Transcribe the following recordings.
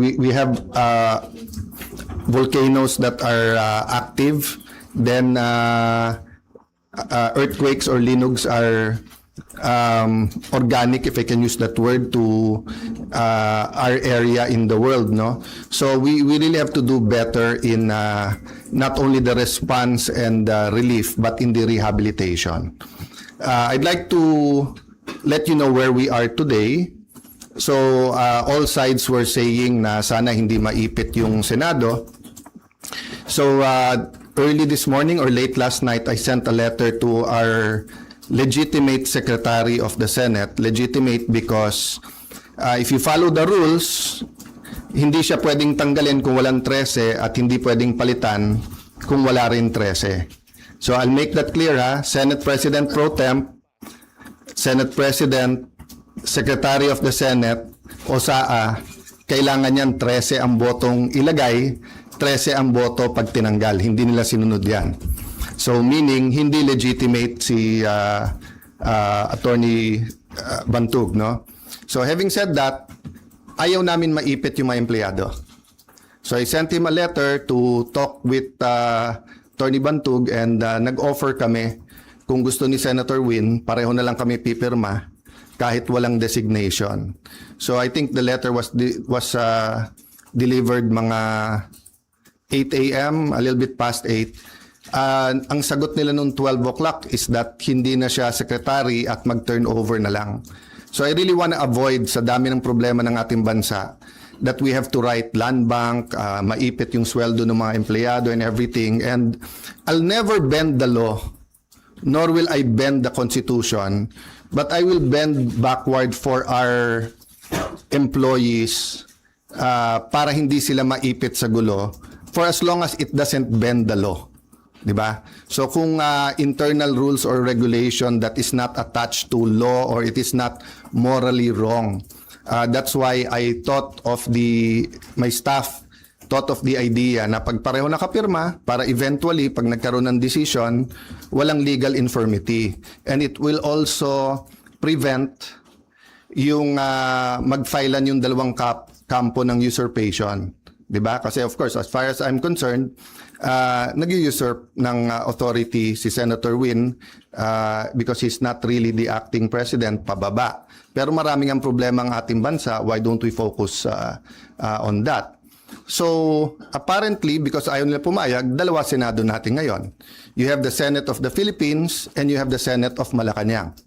We have volcanoes that are active, then earthquakes or linugs are organic, if I can use that word, to our area in the world, no? So we really have to do better in not only the response and relief, but in the rehabilitation. I'd like to let you know where we are today. So all sides were saying na sana hindi maipit yung Senado. So early this morning or late last night, I sent a letter to our legitimate Secretary of the Senate. Legitimate because if you follow the rules, hindi siya pwedeng tanggalin kung walang 13 at hindi pwedeng palitan kung wala rin 13. So I'll make that clear, ha? Senate President Pro Temp, Senate President, Secretary of the Senate, o SAA, kailangan niyan 13 ang botong ilagay, 13 ang boto pag tinanggal. Hindi nila sinunod yan. So meaning, hindi legitimate si Attorney Bantug, no? So having said that, ayaw namin maipit yung mga empleyado. So I sent him a letter to talk with Attorney Bantug and nag-offer kami kung gusto ni Senator Win, pareho na lang kami pipirma kahit walang designation. So I think the letter was delivered mga 8 a.m., a little bit past 8. Ang sagot nila noong 12 o'clock is that hindi na siya secretary at mag-turnover na lang. So I really want to avoid sa dami ng problema ng ating bansa that we have to write land bank, maipit yung sweldo ng mga empleyado and everything. And I'll never bend the law, nor will I bend the Constitution, but I will bend backward for our employees para hindi sila maipit sa gulo for as long as it doesn't bend the law. Diba? So kung internal rules or regulation that is not attached to law or it is not morally wrong, that's why I thought of my staff thought of the idea na pag pareho nakapirma para eventually pag nagkaroon ng decision, walang legal infirmity. And it will also prevent yung magfilean yung dalawang kampo ng usurpation. Diba? Kasi of course, as far as I'm concerned, nag-usurp ng authority si Senator Win because he's not really the acting president, pababa. Pero maraming ang problema ang ating bansa, why don't we focus on that? So, apparently, because ayaw nila pumayag, dalawa Senado natin ngayon. You have the Senate of the Philippines and you have the Senate of Malacanang.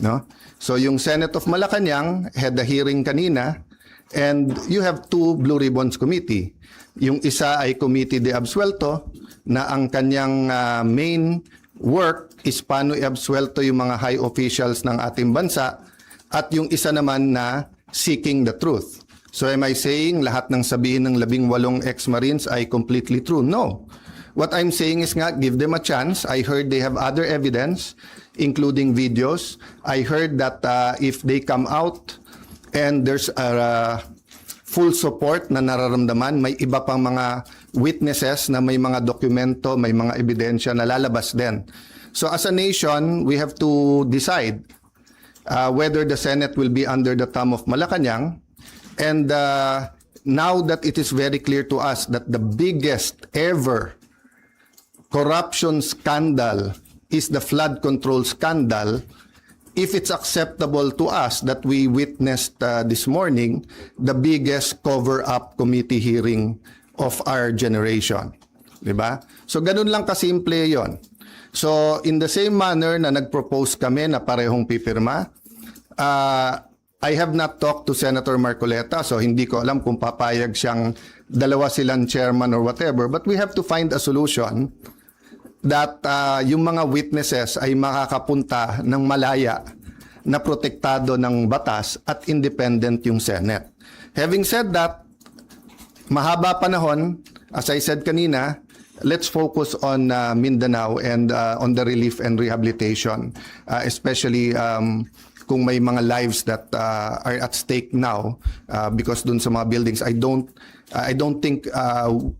No? So, yung Senate of Malacanang had the hearing kanina and you have two Blue Ribbons Committee. Yung isa ay Committee de Absuelto na ang kanyang main work is paano i-absuelto yung mga high officials ng ating bansa at yung isa naman na seeking the truth. So am I saying lahat ng sabihin ng 18 ex-Marines ay completely true? No. What I'm saying is nga, give them a chance. I heard they have other evidence, including videos. I heard that if they come out and there's a full support na nararamdaman, may iba pang mga witnesses na may mga dokumento, may mga ebidensya na lalabas din. So as a nation, we have to decide whether the Senate will be under the thumb of Malacanang. And now that it is very clear to us that the biggest ever corruption scandal is the flood control scandal, if it's acceptable to us that we witnessed this morning, the biggest cover-up committee hearing of our generation. Diba? So ganun lang kasimple yon. So in the same manner na nag-propose kami na parehong pipirma, I have not talked to Senator Marcoleta, so hindi ko alam kung papayag siyang dalawa silang chairman or whatever, but we have to find a solution that yung mga witnesses ay makakapunta ng malaya na protektado ng batas at independent yung Senate. Having said that, mahaba panahon, as I said kanina, let's focus on Mindanao and on the relief and rehabilitation, especially kung may mga lives that are at stake now because dun sa mga buildings, I don't think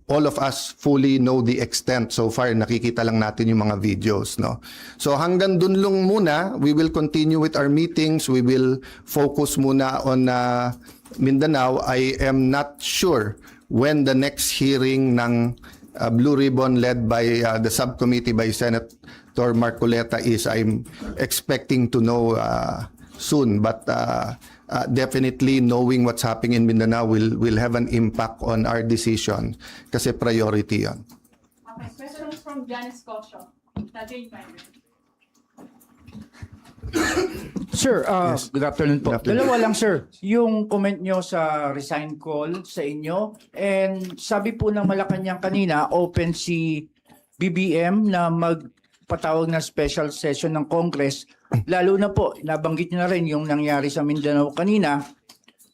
all of us fully know the extent so far. Nakikita lang natin yung mga videos, no? So hanggang dun lang muna, we will continue with our meetings. We will focus muna on Mindanao, I am not sure when the next hearing ng Blue Ribbon led by the subcommittee by Senator Marcoleta is. I'm expecting to know soon, but definitely knowing what's happening in Mindanao will have an impact on our decision kasi priority yon. Okay, questions from Janice Cosio. Jane Finder. Sir, good afternoon po. Good afternoon. Dalawa lang, sir. Yung comment nyo sa resign call sa inyo, and sabi po ng Malacanang kanina, open si BBM na magpatawag na special session ng Congress. Lalo na po, nabanggit nyo na rin yung nangyari sa Mindanao kanina.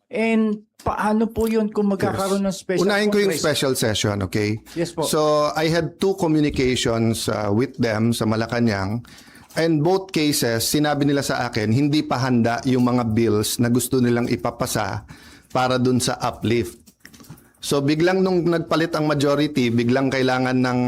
And paano po yun kung magkakaroon ng special Unahin ko yung Congress? special session, okay? Yes po. So, I had 2 communications with them sa Malacanang. And both cases, sinabi nila sa akin, hindi pa handa yung mga bills na gusto nilang ipapasa para dun sa uplift. So, biglang nung nagpalit ang majority, biglang kailangan ng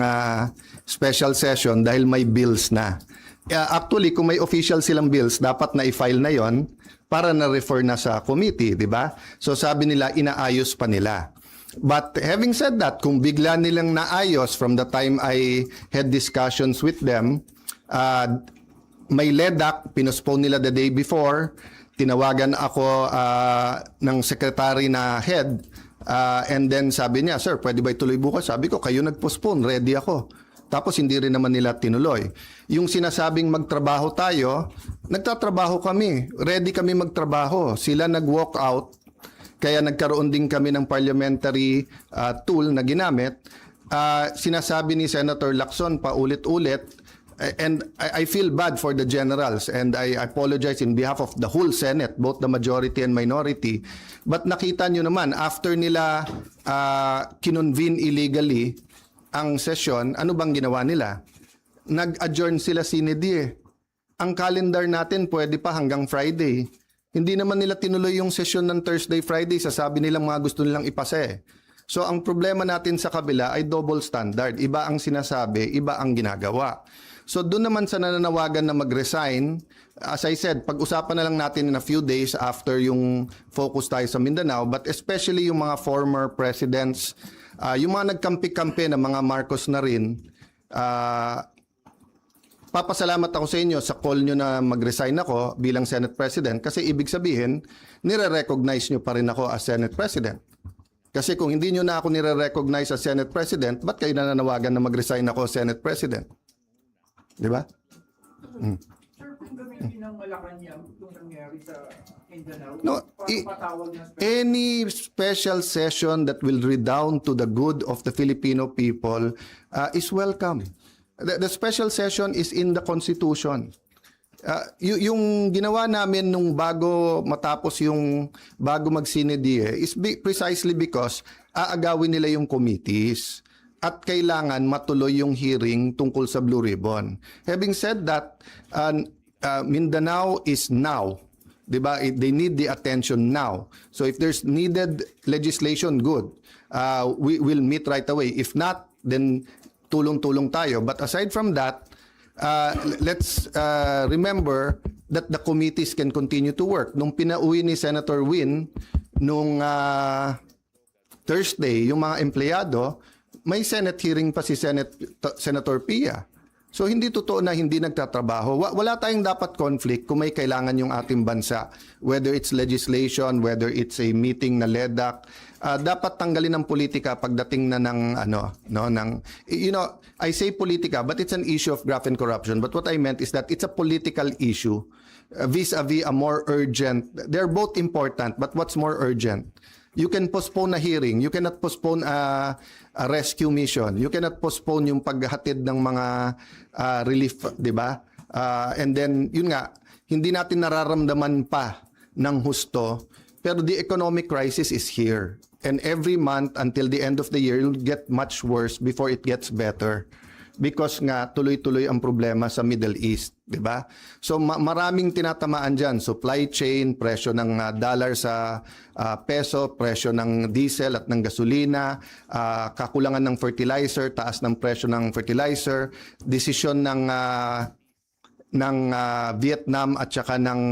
special session dahil may bills na. Actually, kung may official silang bills, dapat na i-file na yon para na-refer na sa committee, di ba? So, sabi nila, inaayos pa nila. But having said that, kung bigla nilang naayos from the time I had discussions with them, may LEDAC, pinospone nila the day before, tinawagan ako ng secretary na head, and then sabi niya, sir, pwede ba ituloy bukas? Sabi ko, kayo nag-postpone, ready ako. Tapos hindi rin naman nila tinuloy. Yung sinasabing magtrabaho tayo, nagtatrabaho kami, ready kami magtrabaho. Sila nag-walk out, kaya nagkaroon din kami ng parliamentary tool na ginamit. Sinasabi ni Senator Lacson paulit-ulit, and I feel bad for the generals, and I apologize in behalf of the whole Senate, both the majority and minority. But nakita nyo naman, after nila kinonvene illegally ang session, ano bang ginawa nila? Nag-adjourn sila sine die. Ang calendar natin pwede pa hanggang Friday. Hindi naman nila tinuloy yung session ng Thursday, Friday. Sasabi nilang mga gusto nilang ipasa eh. So ang problema natin sa kabila ay double standard. Iba ang sinasabi, iba ang ginagawa. So doon naman sa nananawagan na mag-resign, as I said, pag-usapan na lang natin in a few days after yung focus tayo sa Mindanao, but especially yung mga former presidents, yung mga nagkampi-kampi na mga Marcos na rin, papasalamat ako sa inyo sa call nyo na mag-resign ako bilang Senate President kasi ibig sabihin, nire-recognize nyo pa rin ako as Senate President. Kasi kung hindi nyo na ako nire-recognize as Senate President, ba't kayo nananawagan na mag-resign ako as Senate President? Di ba? Sir, kung gamitin ng Malacanang itong nangyari sa Mindanao, No, patawag na special any special session that will redound to the good of the Filipino people is welcome. The special session is in the Constitution. Yung ginawa namin nung bago matapos yung bago mag-sinedie is precisely because aagawin nila yung committees at kailangan matuloy yung hearing tungkol sa Blue Ribbon. Having said that, Mindanao is now. Diba? They need the attention now. So if there's needed legislation, good. We will meet right away. If not, then tulong-tulong tayo. But aside from that, let's remember that the committees can continue to work. Nung pinauwi ni Senator Win, nung Thursday, yung mga empleyado, may Senate hearing pa si Senator Pia. So hindi totoo na hindi nagtatrabaho. Wala tayong dapat conflict kung may kailangan yung ating bansa. Whether it's legislation, whether it's a meeting na LEDAC, dapat tanggalin ng politika pagdating na ng I say politika, but it's an issue of graft and corruption. But what I meant is that it's a political issue vis-a-vis a more urgent. They're both important, but what's more urgent? You can postpone a hearing. You cannot postpone a rescue mission. You cannot postpone yung paghatid ng mga relief, di ba? And then, yun nga, hindi natin nararamdaman pa ng husto, pero the economic crisis is here. And every month until the end of the year, it'll get much worse before it gets better. Because nga tuloy-tuloy ang problema sa Middle East, di ba? So maraming tinatamaan diyan, supply chain, presyo ng dollar sa peso, presyo ng diesel at ng gasolina, kakulangan ng fertilizer, taas ng presyo ng fertilizer, desisyon ng Vietnam at saka ng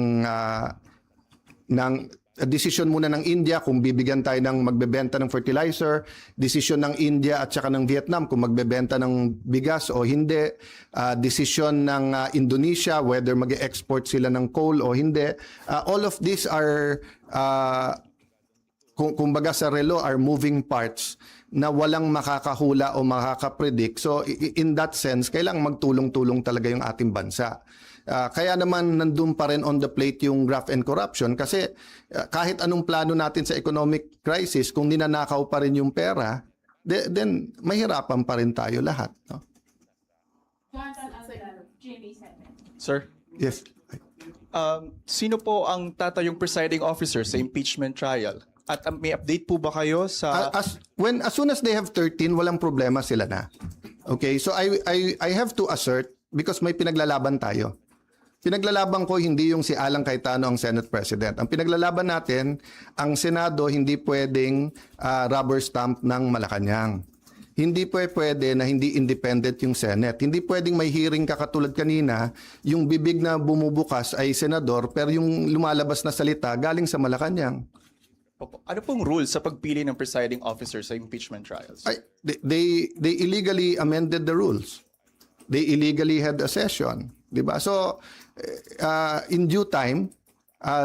Desisyon muna ng India kung bibigyan tayo ng magbebenta ng fertilizer, desisyon ng India at saka ng Vietnam kung magbebenta ng bigas o hindi, desisyon ng Indonesia whether mag-export sila ng coal o hindi. All of these are kumbaga sa relo are moving parts na walang makakahula o makakapredict. So in that sense, kailangang magtulong-tulong talaga yung ating bansa. Kaya naman nandun pa rin on the plate yung graft and corruption kasi kahit anong plano natin sa economic crisis, kung ninanakaw pa rin yung pera, then mahirapan pa rin tayo lahat. No? Jonathan Aguilar, GMA7. Sir, Yes. sino po ang tatayong presiding officer sa impeachment trial? At may update po ba kayo sa... As soon as they have 13, walang problema sila na. Okay, so I have to assert because may pinaglalaban tayo. Pinaglalaban ko hindi yung si Alan Cayetano ang Senate President. Ang pinaglalaban natin, ang Senado hindi pwedeng rubber stamp ng Malacanang. Hindi pwede na hindi independent yung Senate. Hindi pwedeng may hearing ka katulad kanina, yung bibig na bumubukas ay senador pero yung lumalabas na salita galing sa Malacanang. Ano pong rule sa pagpili ng presiding officer sa impeachment trials? They illegally amended the rules. They illegally had a session, 'di ba? So in due time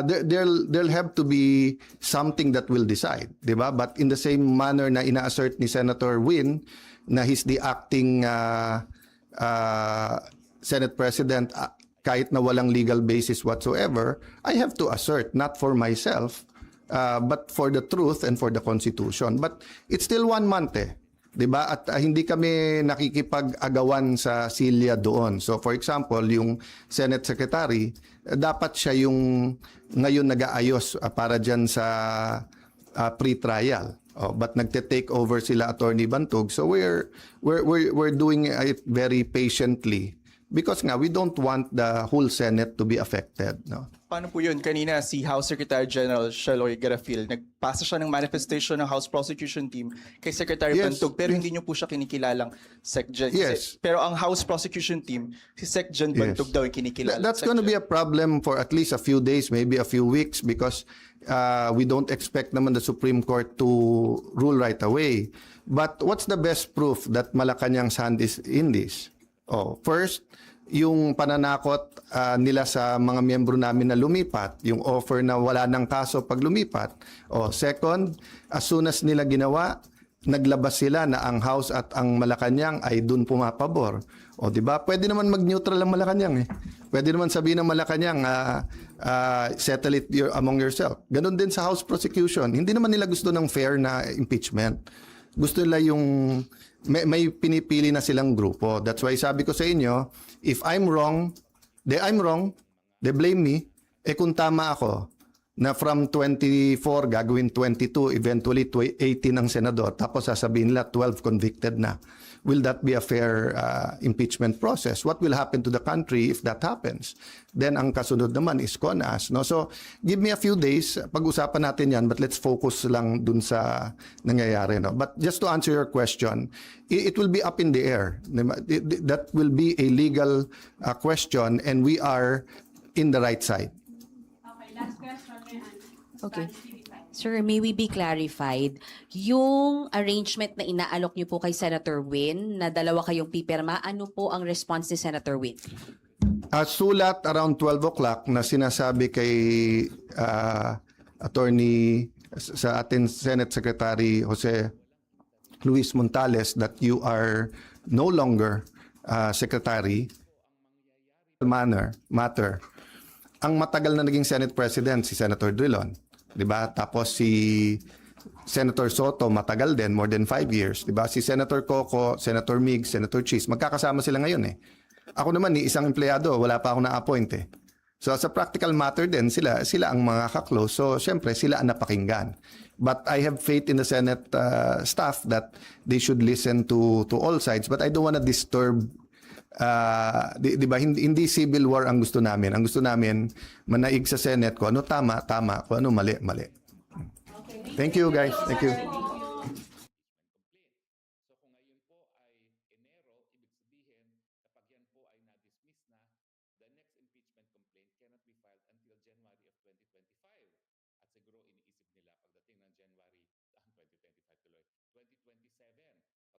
there'll have to be something that will decide, 'di ba? But in the same manner na ina-assert ni Senator Win na he's the acting Senate President kahit na walang legal basis whatsoever, I have to assert not for myself but for the truth and for the Constitution. But it's still 1 month 'di ba? At hindi kami nakikipag-agawan sa silya doon. So for example, yung Senate Secretary, dapat siya yung ngayon nag-aayos para diyan sa pre-trial. But nagte-take over sila Attorney Bantog. So we're doing it very patiently because nga we don't want the whole Senate to be affected, no? Paano po yun? Kanina si House Secretary General Sheloy Garafil, nagpasa siya ng manifestation ng House Prosecution Team kay Secretary Yes. Bantog pero hindi niyo po siya kinikilalang SecGen. Yes. Pero ang House Prosecution Team, si SecGen Bantog daw yung kinikilala. That's going to be a problem for at least a few days, maybe a few weeks because we don't expect naman the Supreme Court to rule right away. But what's the best proof that Malacanang's hand is in this? First, yung pananakot nila sa mga miyembro namin na lumipat, yung offer na wala ng kaso pag lumipat. Second, as soon as nila ginawa, naglabas sila na ang House at ang Malacanang ay dun pumapabor. Di ba? Pwede naman mag-neutral ang Malacanang eh. Pwede naman sabihin ng Malacanang, settle it among yourself. Ganon din sa House prosecution. Hindi naman nila gusto ng fair na impeachment. Gusto nila yung may pinipili na silang grupo. That's why sabi ko sa inyo, if I'm wrong, they blame me. Kung tama ako, na from 24 gagawin 22, eventually 18 ang senador, tapos sasabihin nila 12 convicted na. Will that be a fair impeachment process? What will happen to the country if that happens? Then ang kasunod naman is CONAS. No? So give me a few days, pag-usapan natin yan, but let's focus lang dun sa nangyayari. No? But just to answer your question, it will be up in the air. That will be a legal question and we are in the right side. Okay, last question, Rehan. Okay. Spanish TV5. Sir, may we be clarified, yung arrangement na inaalok niyo po kay Senator Win, na dalawa kayong pipirma, ano po ang response ni Senator Win? Sulat around 12 o'clock na sinasabi kay attorney sa ating Senate Secretary Jose Luis Montales that you are no longer secretary matter. Ang matagal na naging Senate President si Senator Drilon, 'di ba? Tapos si Senator Soto matagal din, more than 5 years, 'di ba? Si Senator Coco, Senator Mig, Senator Cheese, magkakasama sila ngayon eh. Ako naman ni isang empleyado, wala pa ako na-appoint eh. So sa practical matter din, sila ang mga kaklose. So syempre sila ang napakinggan. But I have faith in the Senate staff that they should listen to all sides. But I don't want to disturb di ba hindi civil war ang gusto namin. Ang gusto namin manaig sa Senate ko ano tama, kung ano mali. Thank you guys. Thank you. siguro iniisip nila pagdating ng January 2025 tuloy,